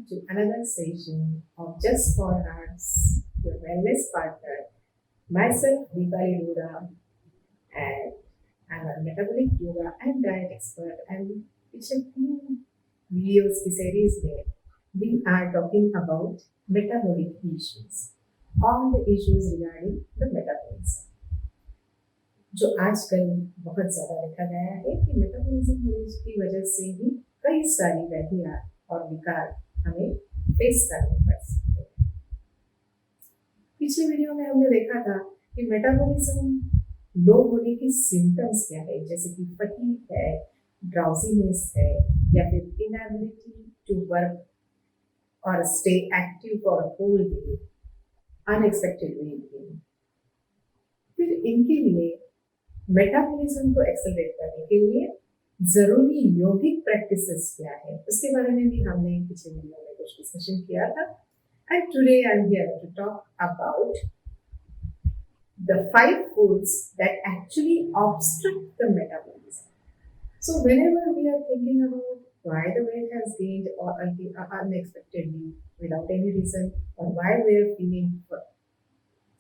to another session of Just for Hearts, your wellness partner. Myself, Deepali Lura, and I'm a metabolic yoga and diet expert. And it's a few videos की series में we are talking about metabolic issues, all the issues regarding the metabolism. जो आजकल बहुत ज़्यादा देखा गया है कि मेटाबॉलिज्म की वजह से ही कई सारी व्याधियाँ और विकार हमें फेस करने पड़ सकते हैं। पिछले वीडियो में हमने देखा था कि मेटाबॉलिज्म लो होने की सिम्टम्स क्या है, जैसे कि फटीग है, ड्राउजीनेस है, या फिर इनएबिलिटी टू वर्क और stay active for whole day, unexpected weight gain. फिर इनके लिए मेटाबॉलिज्म को एक्सेलरेट करने के लिए जरूरी यौगिक प्रैक्टिसेस क्या है, उसके बारे में भी हमने पिछले वीडियो में कुछ डिस्कशन किया था। And today I am here to talk about the 5 foods that actually obstruct the metabolism. So whenever we are thinking about why the weight has gained or unexpectedly without any reason, or why we are feeling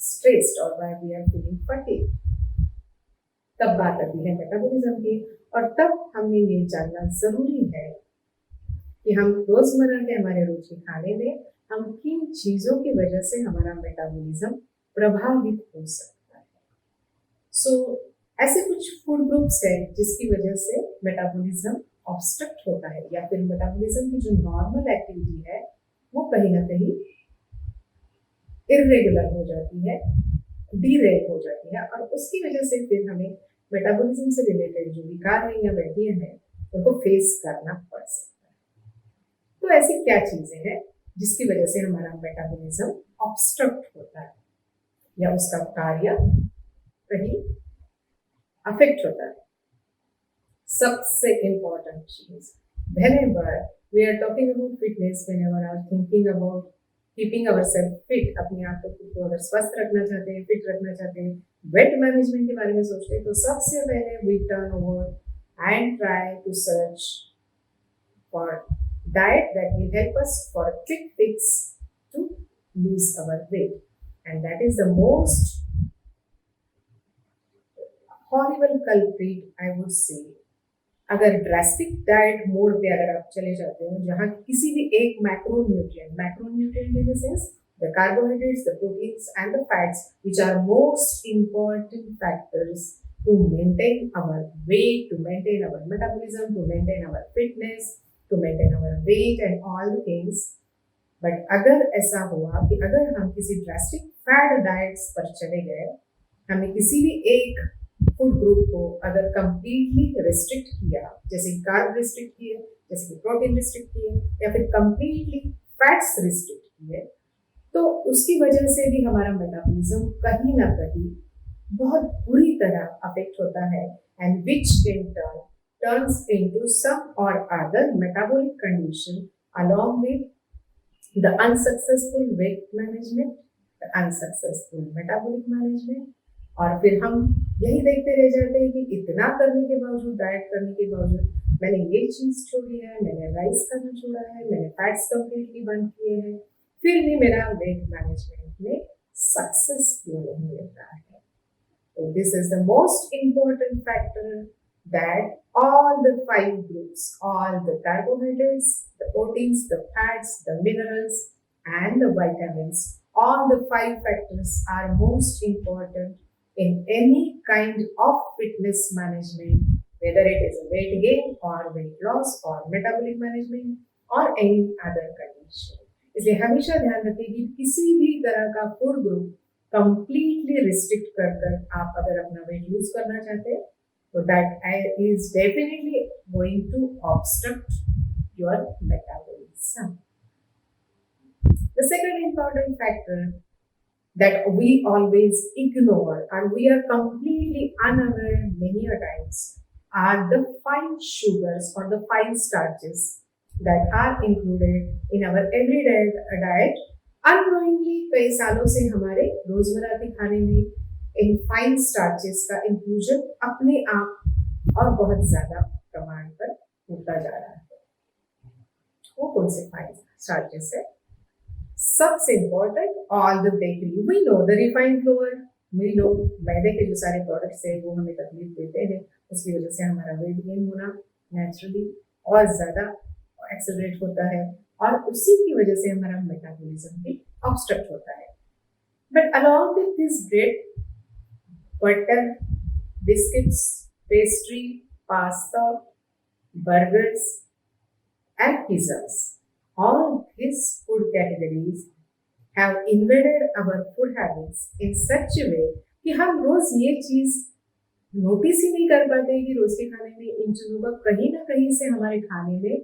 stressed, or why we are feeling fatigued, तब बात आती है metabolism की। और तब हमें ये जानना जरूरी है कि हम रोजमर्रा के हमारे रोज के खाने में हम किन चीजों की वजह से हमारा मेटाबॉलिज्म प्रभावित हो सकता है। सो ऐसे कुछ फूड ग्रुप्स हैं जिसकी वजह से मेटाबॉलिज्म ऑब्स्ट्रक्ट होता है, या फिर मेटाबॉलिज्म की जो नॉर्मल एक्टिविटी है वो कहीं ना कहीं इरेगुलर हो जाती है, डीरेल हो जाती है, और उसकी वजह से फिर हमें मेटाबॉलिज्म से रिलेटेड जो विकार है या व्याधियां हैं उनको फेस करना पड़ सकता है। तो ऐसी क्या चीजें हैं जिसकी वजह से हमारा मेटाबॉलिज्म ऑब्स्ट्रक्ट होता है या उसका कार्य कहीं अफेक्ट होता है? सबसे इम्पोर्टेंट चीज, whenever we are talking about fitness, whenever we are thinking about keeping ourselves fit, अपने आप को अगर स्वस्थ रखना चाहते हैं, फिट रखना चाहते हैं, वेट मैनेजमेंट के बारे में सोचते हैं, तो सबसे पहले we turn over and try to search for diet that will help us for a quick fix to lose our weight, and that is the most horrible culprit, I would say. अगर drastic diet mode पे अगर आप चले जाते हो जहाँ किसी भी एक macronutrient in the sense the carbohydrates, the proteins and the fats which are most important factors to maintain our weight, to maintain our metabolism, to maintain our fitness, to maintain our weight and all the things. But अगर ऐसा हुआ कि अगर हम किसी drastic fat diets पर चले गए, हमने किसी भी एक फूड ग्रुप को अगर कंप्लीटली रिस्ट्रिक्ट किया, जैसे कार्ब रिस्ट्रिक्ट किए, जैसे कि प्रोटीन रिस्ट्रिक्ट किए, या फिर कंप्लीटली फैट्स रिस्ट्रिक्ट किए, तो उसकी वजह से भी हमारा मेटाबॉलिज्म कहीं ना कहीं बहुत बुरी तरह अफेक्ट होता है, and which in turn turns into some or other metabolic condition along with the unsuccessful weight management, the unsuccessful metabolic management। और फिर हम यही देखते रह जाते हैं कि इतना करने के बावजूद, डाइट करने के बावजूद मैंने ये चीज छोड़ी है, मैंने राइस खाना छोड़ा है, मैंने फैट्स कंप्लीटली बंद किए हैं, फिर भी मेरा वेट मैनेजमेंट में सक्सेस क्यों नहीं मिल रहा है? तो this is the most important factor that all the 5 groups, all the carbohydrates, the proteins, the fats, the minerals and the vitamins, all the 5 factors are most important in any kind of fitness management, whether it is a weight gain or weight loss or metabolic management or any other condition। इसलिए हमेशा ध्यान रखिए कि किसी भी तरह का food group completely restrict कर आप अगर अपना वेट लूज करना चाहते हैं, तो that is definitely going to obstruct your metabolism। The second important factor that we always ignore and we are completely unaware many a times are the fine sugars or the fine starches that are included in our everyday diet। Unknowingly कई सालों से हमारे रोजमर्रा के खाने में in fine starches का inclusion अपने आप और बहुत ज्यादा प्रमाण पर होता जा रहा है। वो कौन से फाइन स्टार्चेस है। सबसे important all the bakery, we know the refined flour, we know मैदे के जो सारे प्रोडक्ट्स हैं वो हमें तकलीफ देते हैं, उसकी वजह से हमारा वेट गेन होना नेचुरली और ज़्यादा एक्सेलरेट होता है और उसी की वजह से हमारा मेटाबॉलिज्म भी ऑब्स्ट्रक्ट होता है। But along with this bread, butter, biscuits, pastry, pasta, burgers, and pizzas. All these food categories have invaded our food habits in such a way कि हम रोज ये चीज नोटिस ही नहीं कर पाते कि रोज के खाने में इन चीजों का कहीं ना कहीं से हमारे खाने में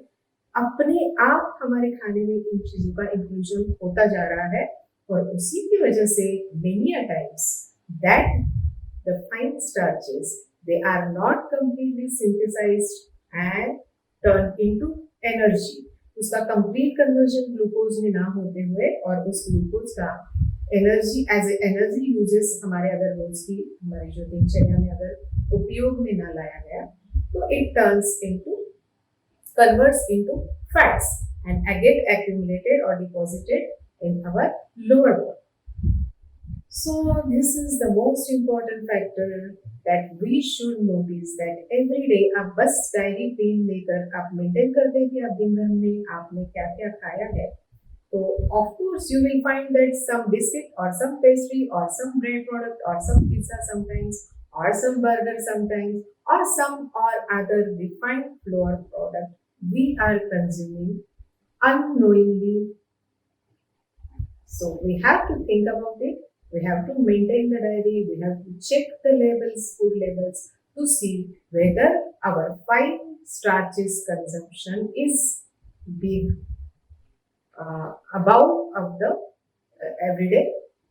अपने आप हमारे खाने में इन चीजों का इंक्लूजन होता जा रहा है और उसी की वजह से many a times that the fine starches, they are not completely synthesized and turned into energy. उसका कंप्लीट कन्वर्जन ग्लूकोज में ना होते हुए और उस ग्लूकोज का एनर्जी एज एनर्जी यूजेस हमारे अगर रोज की हमारी जो दिनचर्या में अगर उपयोग में ना लाया गया तो it turns into converts into fats and get accumulated or deposited in our lower body. So this is the most important factor that we should notice that every day आप बस डायरी पेन लेकर आप maintain करते हैं कि आप दिन भर में आपने क्या क्या खाया है, तो of course you will find that some biscuit or some pastry or some bread product or some pizza sometimes or some burger sometimes or some or other refined flour product we are consuming unknowingly. So we have to think about it. We have to maintain the diary, we have to check the labels, food labels, to see whether our fine starches consumption is being above of the everyday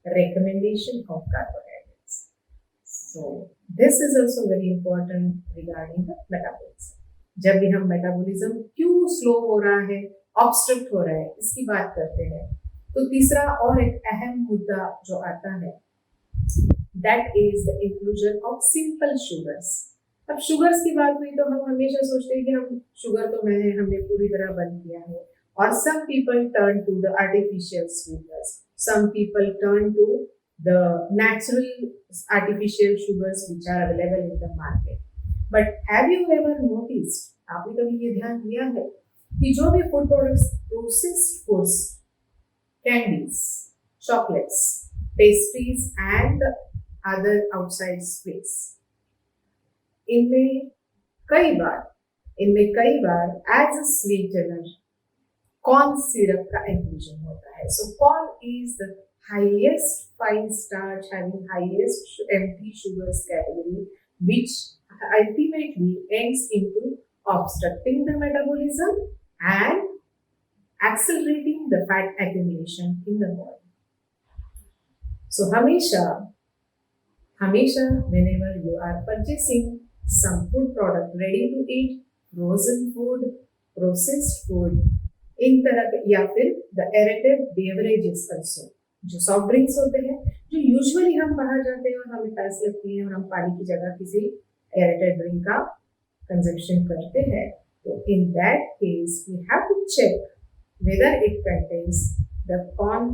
recommendation of carbohydrates. So this is also very important regarding the metabolism. जब भी हम metabolism क्यों slow हो रहा है, obstruct हो रहा है, इसकी बात करते हैं तो तीसरा और एक अहम मुद्दा जो आता है that is the inclusion of simple sugars. अब शुगर्स की बात हुई तो हम हमेशा सोचते हैं कि हम शुगर तो हमने पूरी तरह बंद किया है और some people turn to the artificial sweeteners, some people turn to the natural artificial sugars which are available in the market. But have you ever noticed, आपने कभी ये ध्यान दिया है कि जो भी food products, processed foods, candies, chocolates, pastries and other outside sweets, इनमें कई बार as a sweetener corn syrup का इंक्लूजन होता है। So corn is the highest fine starch having highest empty sugars category which ultimately ends into obstructing the metabolism and accelerating the fat accumulation in the body. So हमेशा whenever you are purchasing some food product, ready to eat, frozen food, processed food, इन तरह के या फिर the aerated beverages also, जो soft drinks होते हैं जो usually हम बाहर जाते हैं और हमें प्यास लगती है और हम पानी की जगह किसी एरेटेड ड्रिंक का कंजम्पशन करते हैं, तो in that case we have to check whether it contains the corn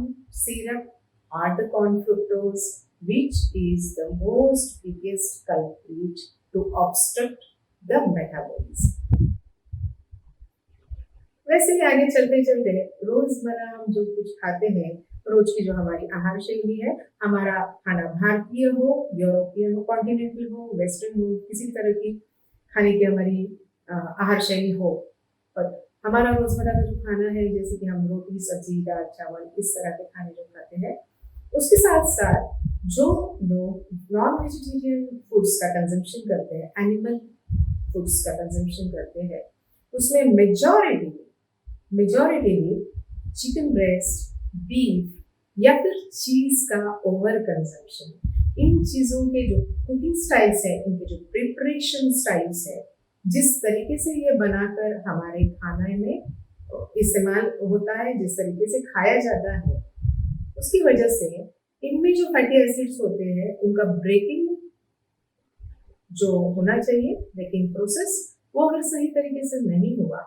syrup or the corn fructose, which is the most biggest culprit to obstruct the metabolism. वैसे ही आगे चलते चलते रोजमर्रा हम जो कुछ खाते हैं, रोज की जो हमारी आहार शैली है, हमारा खाना भारतीय हो, यूरोपियन हो, कॉन्टिनेंटल हो, वेस्टर्न हो, किसी भी तरह की खाने की हमारी आहार शैली हो, और हमारा रोजमर्रा का जो खाना है जैसे कि हम रोटी, सब्जी, दाल, चावल, इस तरह के खाने जो खाते हैं, उसके साथ साथ जो लोग नॉन वेजिटेरियन फूड्स का कंजम्पशन करते हैं, एनिमल फूड्स का कंजम्पशन करते हैं, उसमें मेजॉरिटी चिकन ब्रेस्ट, बीफ या फिर चीज का ओवर कंजम्पशन, इन चीजों के जो कुकिंग स्टाइल्स है, इनके जो प्रिपरेशन स्टाइल्स है, जिस तरीके से ये बनाकर हमारे खाने में इस्तेमाल होता है, जिस तरीके से खाया जाता है, उसकी वजह से इनमें जो फैटी एसिड्स होते हैं उनका ब्रेकिंग जो होना चाहिए, ब्रेकिंग प्रोसेस, वो अगर सही तरीके से नहीं हुआ,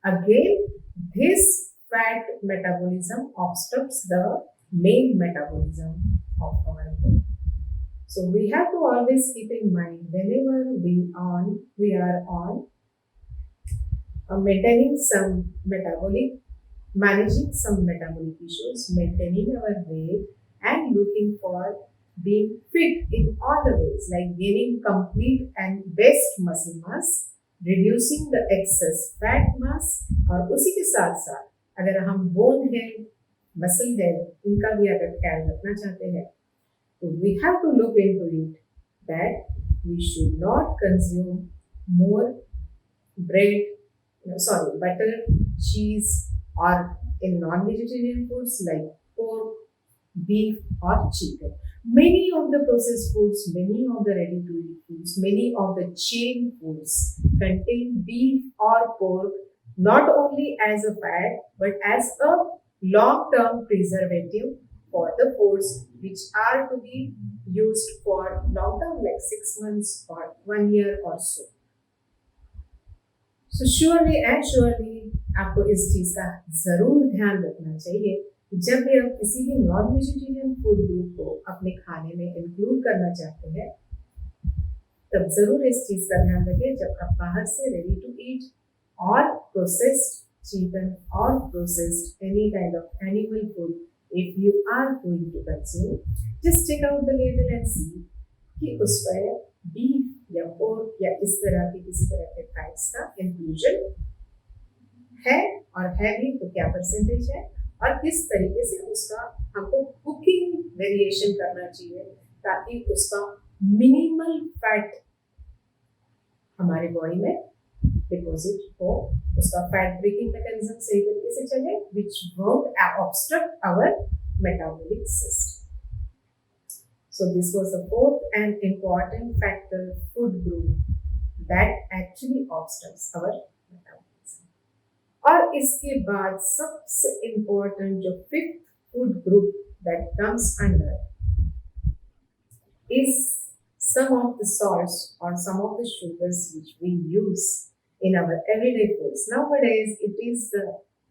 again this fat metabolism obstructs the main metabolism of our body. So we have to always keep in mind whenever we are on maintaining some metabolic, managing some metabolic issues, maintaining our weight, and looking for being fit in all the ways, like gaining complete and best muscle mass, reducing the excess fat mass, और उसी के साथ साथ अगर हम bone health, muscle health इनका भी अगर ख्याल रखना चाहते हैं तो we have to look into it that we should not consume more bread, butter, cheese, or in non-vegetarian foods like pork, beef, or chicken. Many of the processed foods, many of the ready-to-eat foods, many of the chain foods contain beef or pork not only as a fat but as a long-term preservative for the foods which are to be used for long term like 6 months or 1 year or so. So surely and surely आपको इस चीज का जरूर ध्यान रखना चाहिए कि जब भी आप किसी भी नॉन वेजिटेरियन फूड ग्रुप को अपने खाने में इंक्लूड करना चाहते हैं तब जरूर इस चीज का ध्यान रखें जब आप बाहर से रेडी टू ईट और processed chicken or processed any kind of animal food if you are going to consume, just check out the label and see कि उस पर बीफ या पोर्क या इस तरह के किसी तरह के फैट्स का इंक्लूजन है और है भी तो क्या परसेंटेज है और किस तरीके से उसका हमको कुकिंग वेरिएशन करना चाहिए ताकि उसका मिनिमल फैट हमारे बॉडी में डिपॉजिट हो, उसका फैट ब्रेकिंग मैकेनिज्म सही तरीके से चले which won't obstruct our metabolic system. So this was the fourth and important factor, food group, that actually obstructs our metabolism. और इसके बाद सबसे important जो fifth food group that comes under is some of the salts or some of the sugars which we use in our everyday foods. Nowadays, it is a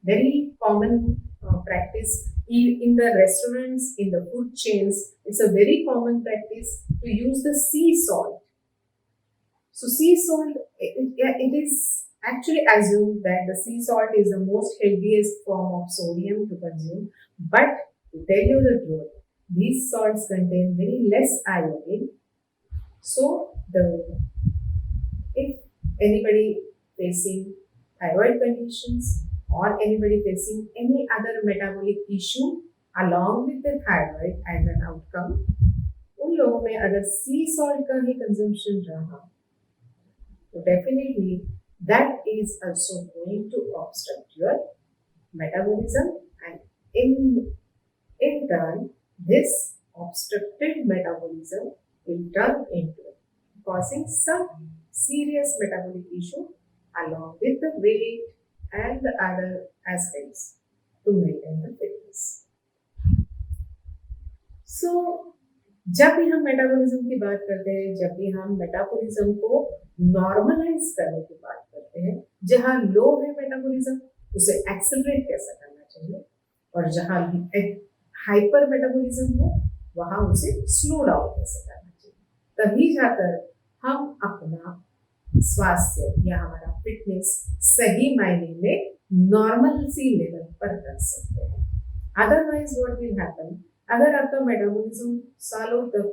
very common practice in the restaurants, in the food chains. It's a very common practice to use the sea salt. So sea salt, it is actually assumed that the sea salt is the most healthiest form of sodium to consume. But to tell you the truth, these salts contain very less iodine. So if anybody facing thyroid conditions or anybody facing any other metabolic issue along with the thyroid as an outcome, उन लोगों में अगर sea salt का ही consumption रहा तो definitely that is also going to obstruct your metabolism and in turn this obstructed metabolism will turn into causing some serious metabolic issue along with the weight and the other aspects to maintain the fitness. So, जब भी हम metabolism की बात करते हैं, जब भी हम मेटाबॉलिज्म को नॉर्मलाइज करने की बात करते हैं, जहाँ लो है मेटाबॉलिज्म उसे एक्सेलरेट कैसे करना चाहिए और जहाँ हाइपर मेटाबॉलिज्म है वहाँ उसे स्लो डाउन कैसे करना चाहिए, तभी जाकर हम अपना स्वास्थ्य या हमारा फिटनेस सही मायने में नॉर्मल सी लेवल पर कर सकते हैं. अदरवाइज व्हाट विल हैपन, अगर आपका मेटाबॉलिज्म सालों तक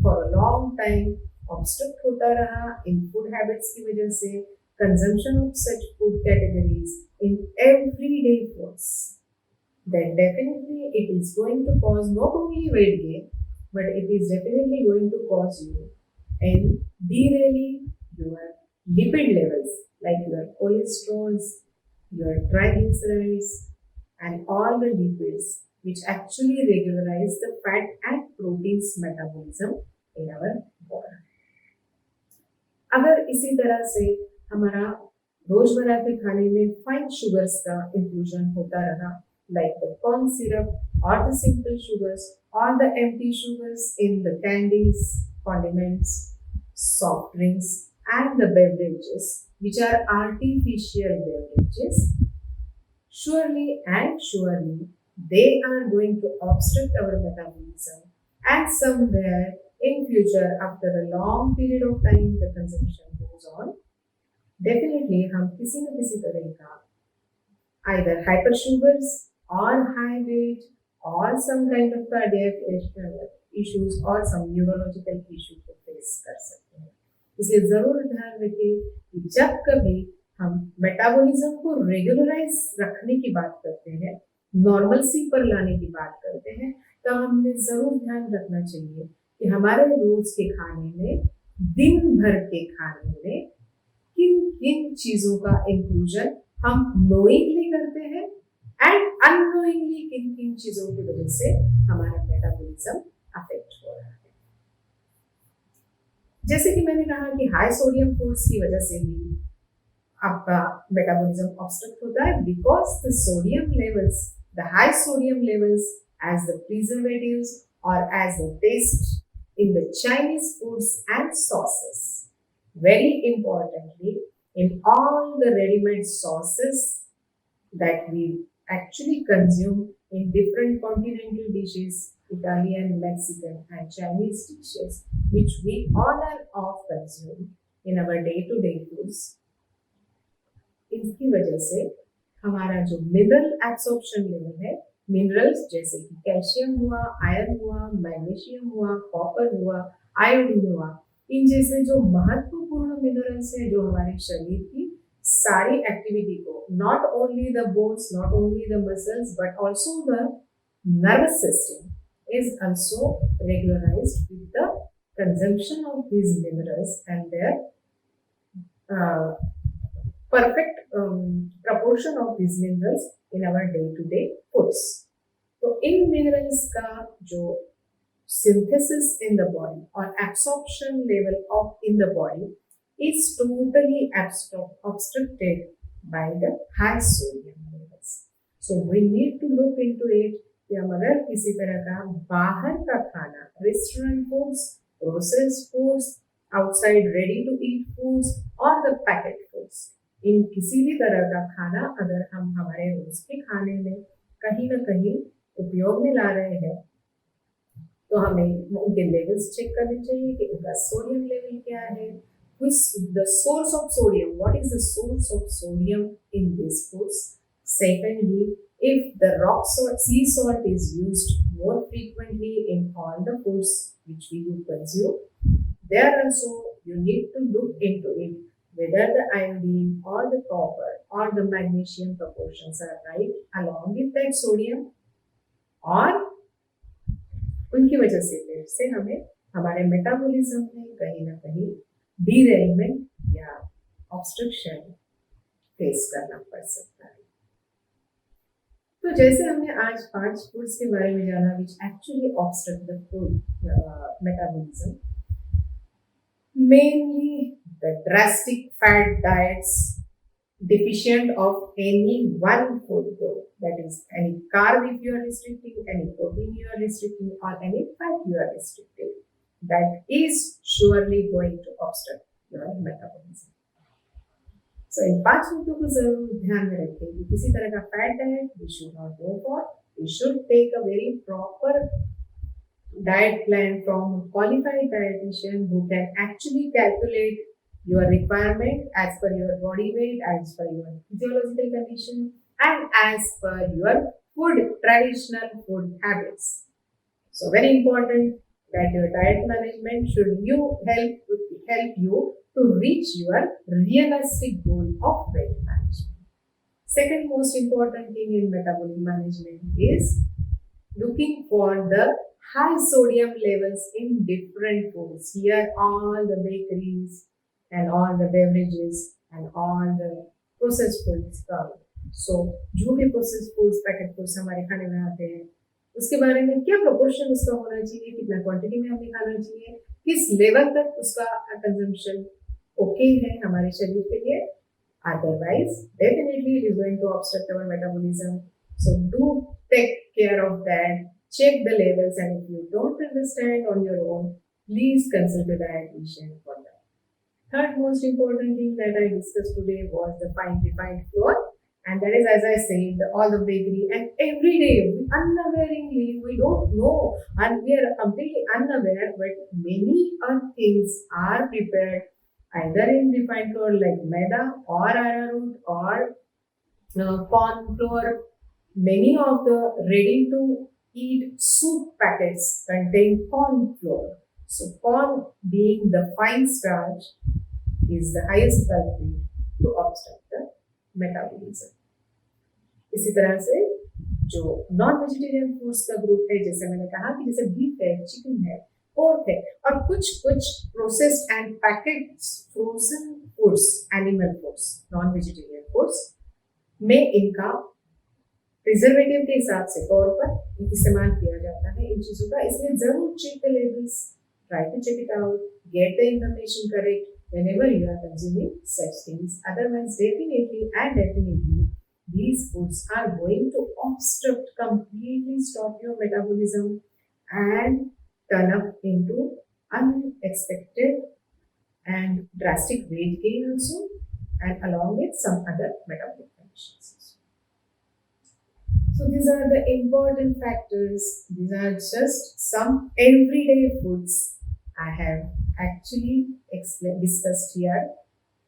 for a long time obstruct होता रहा इन फूड हैबिट्स की वजह से, consumption of such food categories in everyday foods, then definitely it is going to cause not only weight gain but it is definitely going to cause you and derailing your lipid levels like your cholesterols, your triglycerides and all the lipids which actually regularize the fat and proteins metabolism in our body. अगर इसी तरह से हमारा रोजमर्रा के खाने में fine sugars का इंक्लूजन होता रहा like the corn syrup or the simple sugars or the empty sugars in the candies, condiments, soft drinks and the beverages which are artificial beverages, surely and surely they are going to obstruct our metabolism, and somewhere in future after a long period of time the consumption goes on, definitely हम किसी न किसी तरह का either hyper sugars or high weight or some kind of cardiac issues or some neurological issue को face कर सकते हैं. इसलिए जरूर ध्यान रखिए कि जब कभी हम मेटाबॉलिज्म को रेगुलराइज रखने की बात करते हैं, नॉर्मलसी पर लाने की बात करते हैं, तो हमें जरूर ध्यान रखना चाहिए कि हमारे रोज के खाने में, दिन भर के खाने में किन किन चीजों का इंक्लूजन हम नोइंगली करते हैं एंड अननोइंगली किन किन चीजों की वजह से हमारा मेटाबॉलिज्म अफेक्ट हो रहा है. जैसे कि मैंने कहा कि हाई सोडियम फूड्स की वजह से भी आपका मेटाबॉलिज्म ऑब्स्ट्रक्ट होता है, because the sodium levels, the high sodium levels as the preservatives और as the taste in the Chinese foods and sauces. Very importantly, in all the ready-made sauces that we actually consume in different continental dishes, Italian, Mexican and Chinese dishes, which we on and off consume in our day-to-day foods, इसकी वजह से हमारा जो mineral absorption level है, minerals जैसे कि calcium हुआ, iron हुआ, मैग्नीशियम हुआ, कॉपर हुआ, आयोडीन हुआ, इन जैसे जो महत्वपूर्ण मिनरल्स हैं जो हमारे शरीर की सारी एक्टिविटी को, not only the bones, not only the muscles, but also the nervous system is also regularized with the consumption of these minerals and their perfect proportion of these minerals in our day-to-day foods. तो इन minerals का जो synthesis in the body or absorption level of in the body is totally obstructed by the high sodium levels. So we need to look into it कि हम अगर किसी तरह का बाहर का खाना, restaurant foods, processed foods, outside ready to eat foods और द पैकेट फूड्स, इन किसी भी तरह का खाना अगर हम हमारे रोज के खाने में कहीं ना कहीं उपयोग में ला रहे हैं, तो हमें उनके लेवल्स चेक करने चाहिए कि उनका सोडियम लेवल क्या है, the source of sodium, what is the source of sodium in these foods. Secondly, if the rock salt, sea salt is used more frequently in all the foods which we consume, there also you need to look into it whether the iodine or the copper or the magnesium proportions are right along with that sodium, और उनकी वजह से फिर से हमें हमारे metabolism में कहीं ना कहीं डीरेलमेंट या ऑब्स्ट्रक्शन फेस करना पड़ सकता है. तो जैसे हमने आज 5 फूड्स के बारे में जाना which actually obstruct the food metabolism, mainly the drastic fat diets deficient of any one food group, that is any carb if you are restricting, any protein you are restricting or any fat you are restricting, that is surely going to obstruct your metabolism. So इन 5 मुद्दों को जरूर ध्यान में रखें कि किसी तरह का fat diet we should not go for. We should take a very proper diet plan from a qualified dietitian who can actually calculate your requirement as per your body weight, as per your physiological condition, and as per your traditional food habits. So very important that your diet management should help you to reach your realistic goal of weight management. Second most important thing in metabolic management is looking for the high sodium levels in different foods. Here all the bakeries and all the beverages and all the processed foods come. So जो भी processed foods, packet foods हमारे खाने में आते हैं, उसके बारे में क्या proportion उसका होना चाहिए, कितना quantity में हमें खाना चाहिए, किस level तक उसका consumption okay है हमारे शरीर के लिए. Otherwise, definitely it is going to obstruct our metabolism. So do take care of that. Check the levels, and if you don't understand on your own, please consult a dietitian for that. Third most important thing that I discussed today was the fine refined flour And that is, as I said, all the bakery, and every day, unaware,ly, we don't know, and we are completely unaware, but many things are prepared either in refined flour like maida or arrowroot or corn flour. Many of the ready to eat soup packets contain corn flour. So, corn being the fine starch is the highest culprit to obstruct the metabolism. इसी तरह से जो non vegetarian foods का group है, जैसे मैंने कहा कि जैसे बीफ है, चिकन है, पोर्क है, और कुछ कुछ processed and packets frozen foods, animal foods, non vegetarian foods में इनका प्रिजर्वेटिव के हिसाब से तौर पर इस्तेमाल किया जाता है इन चीजों का। इसलिए जरूर check the labels, try to check it out, get the information correct whenever you are consuming such things. Otherwise, definitely these foods are going to completely stop your metabolism and turn up into unexpected and drastic weight gain also, and along with some other metabolic conditions. So these are the important factors. These are just some everyday foods I have actually discussed here,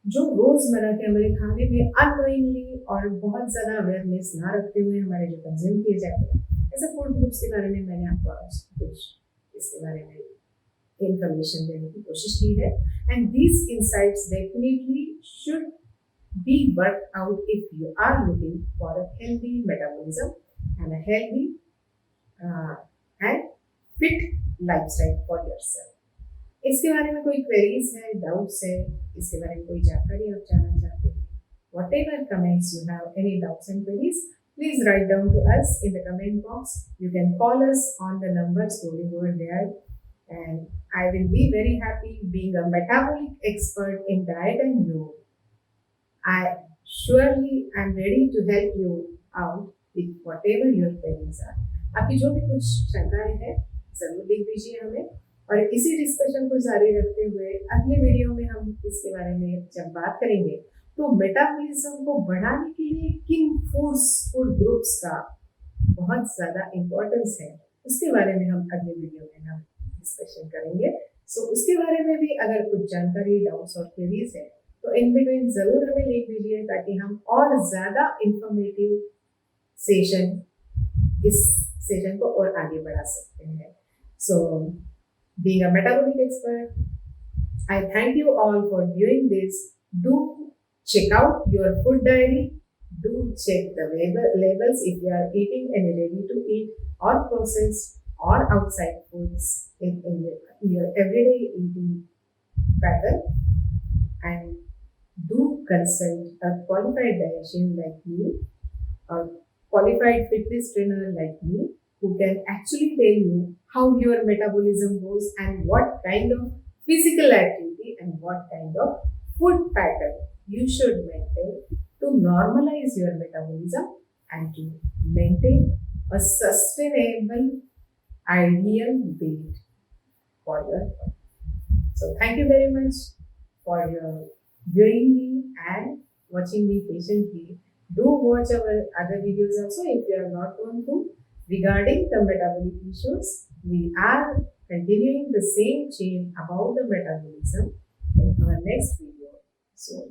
जो रोजमर्रा के हमारे खाने में unknowingly और बहुत ज्यादा awareness ना रखते हुए हमारे जो कंज्यूम किए जाते हैं, ऐसे फूड ग्रुप्स के बारे में मैंने आपको आज कुछ इसके बारे में इंफॉर्मेशन देने की कोशिश की है। And these insights definitely should be worked out if you are looking for a healthy metabolism and a healthy and fit lifestyle for yourself. इसके बारे में कोई क्वेरीज है, डाउट्स है, इसके बारे में कोई जानकारी आप जानना चाहते हैं, whatever comments you have, any doubts and queries, please write down to us in the comment box. You can call us on the numbers scrolling over there, and I will be very happy being a metabolic expert in diet and yoga. I surely am ready to help you out with whatever your queries are. आपकी जो भी कुछ शंकाएं हैं जरूर लिख दीजिए हमें, और इसी डिस्कशन को जारी रखते हुए अगले वीडियो में हम इसके बारे में जब बात करेंगे तो मेटाबॉलिज्म को बढ़ाने के लिए किन फूड ग्रुप्स का बहुत ज्यादा इम्पोर्टेंस है, उसके बारे में हम अगले वीडियो में हम डिस्कशन करेंगे। सो उसके बारे में भी अगर कुछ जानकारी, डाउट्स और क्वेरीज है तो इन बिटवीन जरूर हमें लिख दीजिए, ताकि हम और ज्यादा इंफॉर्मेटिव इस सेशन को और आगे बढ़ा सकते हैं। So being a metabolic expert, I thank you all for viewing this. Do check out your food diary, do check the labels if you are eating any ready to eat or processed or outside foods in your everyday eating pattern, and do consult a qualified dietitian like me or qualified fitness trainer like me, who can actually tell you how your metabolism goes and what kind of physical activity and what kind of food pattern you should maintain to normalize your metabolism and to maintain a sustainable ideal weight for your body. So thank you very much for your viewing me and watching me patiently. Do watch our other videos also if you have not gone through regarding the metabolic issues. We are continuing the same chain about the metabolism in our next video. So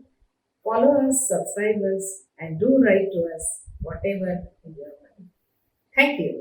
follow us, subscribe us, and do write to us whatever in your mind. Thank you.